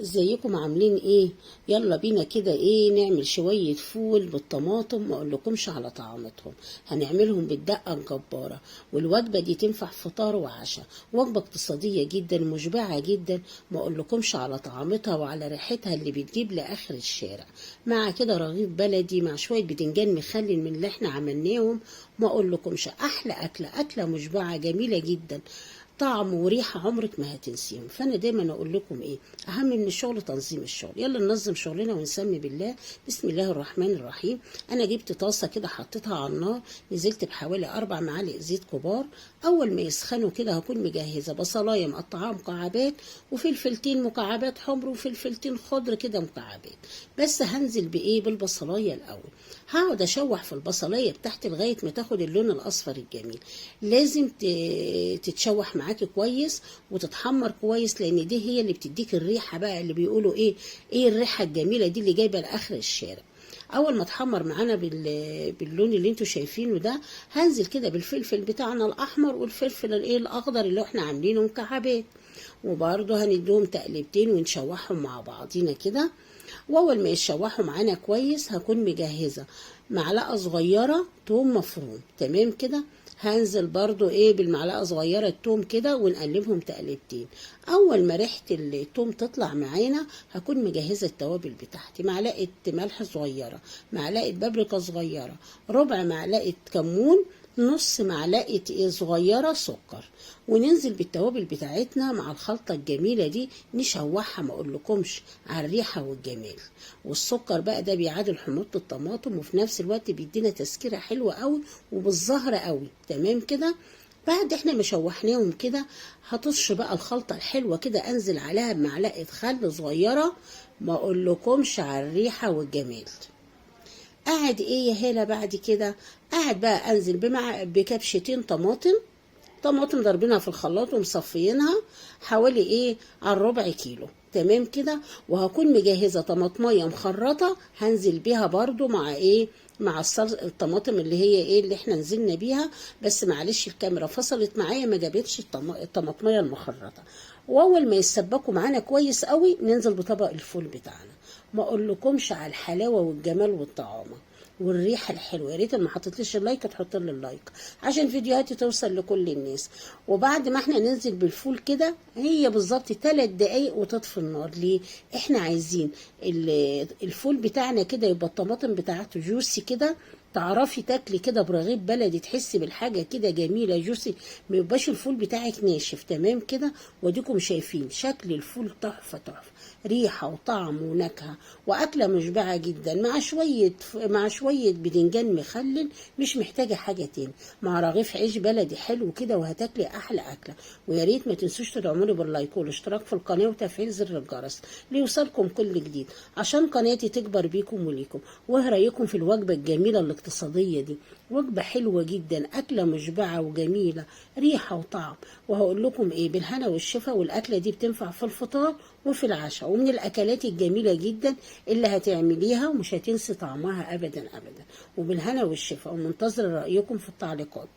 ازيكم عاملين ايه؟ يلا بينا كده ايه نعمل شوية فول بالطماطم، ما اقولكمش على طعامتهم. هنعملهم بالدقة الجبارة، والوجبة دي تنفع فطار وعشاء. وجبة اقتصادية جدا مشبعة جدا، ما اقولكمش على طعامتها وعلى ريحتها اللي بتجيب لاخر الشارع. مع كده رغيف بلدي مع شوية بدنجان مخلل من اللي احنا عملناهم، ما اقولكمش احلى اكلة مشبعة جميلة جدا. طعم وريحة عمرك ما هتنسيهم. فأنا دايما أقول لكم إيه أهم من الشغل؟ تنظيم الشغل. يلا ننظم شغلنا ونسمي بالله. بسم الله الرحمن الرحيم. أنا جبت طاسة كده حطيتها على النار، نزلت بحوالي 4 معالق زيت كبار. أول ما يسخنوا كده هكون مجهزة بصلاية مقطعاها مكعبات، وفلفلتين مكعبات حمر، وفلفلتين خضر كده مكعبات. بس هنزل بإيه؟ بالبصلاية الأول. هقعد أشوح في البصلاية بتاعتي لغاية ما تاخد اللون الأصفر الجميل. لازم تتشوح معاكي كويس وتتحمر كويس، لان دي هي اللي بتديك الريحه بقى اللي بيقولوا ايه الريحه الجميله دي اللي جايبه لاخر الشارع. اول ما تحمر معانا باللون اللي انتوا شايفينه ده، هنزل كده بالفلفل بتاعنا الاحمر والفلفل الاخضر اللي احنا عاملينه مكعبات، وبرضه هنديهم تقليبتين ونشوحهم مع بعضينا كده. واول ما يتشوحوا معانا كويس هكون مجهزه معلقه صغيره توم مفروم. تمام كده. هنزل برضو بالمعلقه صغيره التوم كده ونقلبهم تقليبتين. اول ما ريحه التوم تطلع معانا هكون مجهزه التوابل بتاعتي. معلقه ملح صغيره، معلقه بابريكا صغيره، ربع معلقه كمون، نص معلقه صغيره سكر. وننزل بالتوابل بتاعتنا مع الخلطه الجميله دي، نشوحها ما اقولكمش على الريحه والجمال. والسكر بقى ده بيعادل حموضه الطماطم، وفي نفس الوقت بيدينا تسكيره حلوه قوي وبالزهر قوي. تمام كده. بعد احنا مشوحناهم كده، هطش بقى الخلطه الحلوه كده، انزل عليها بمعلقه خل صغيره، ما اقولكمش على الريحه والجمال. قاعد يا هاله بعد كده؟ قاعد بقى انزل بكبشتين طماطم ضربينها في الخلاط ومصفيينها حوالي على ربع كيلو. تمام كده. وهكون مجهزه طماطميه مخرطه هنزل بيها برضو مع الطماطم اللي هي اللي احنا نزلنا بيها. بس معلش الكاميرا فصلت معايا ما جابتش الطماطميه المخرطه. واول ما يتسبكوا معانا كويس قوي، ننزل بطبق الفول بتاعنا. ما اقولكمش على الحلاوه والجمال والطعامه والريحه الحلوه. يا ريت اللي ما حطيتليش اللايك تحط لي اللايك عشان فيديوهاتي توصل لكل الناس. وبعد ما احنا ننزل بالفول كده، هي بالظبط 3 دقايق وتطفي النار. ليه؟ احنا عايزين الفول بتاعنا كده يبقى الطماطم بتاعته جوسي كده، تعرفي تاكلي كده برغيف بلدي، تحسي بالحاجه كده جميله جوسي، ما يبقاش الفول بتاعك ناشف. تمام كده. واديكم شايفين شكل الفول تحفه تحفه، ريحه وطعم ونكهه، واكله مشبعه جدا مع شويه بدنجان مخلل. مش محتاجه حاجه تاني، مع رغيف عيش بلدي حلو كده، وهتاكلي احلى اكله. ويا ريت ما تنسوش تدعموني باللايك والاشتراك في القناه وتفعيل زر الجرس ليوصلكم كل جديد، عشان قناتي تكبر بيكم وليكم. وايه رايكم في الوجبه الجميله الاقتصاديه دي؟ وجبه حلوه جدا، اكله مشبعه وجميله، ريحه وطعم. وهقول لكم بالهنا والشفا. والاكله دي بتنفع في الفطار وفي العشاء، ومن الاكلات الجميله جدا اللي هتعمليها ومش هتنسي طعمها ابدا ابدا. وبالهنا والشفا، ومنتظر رايكم في التعليقات.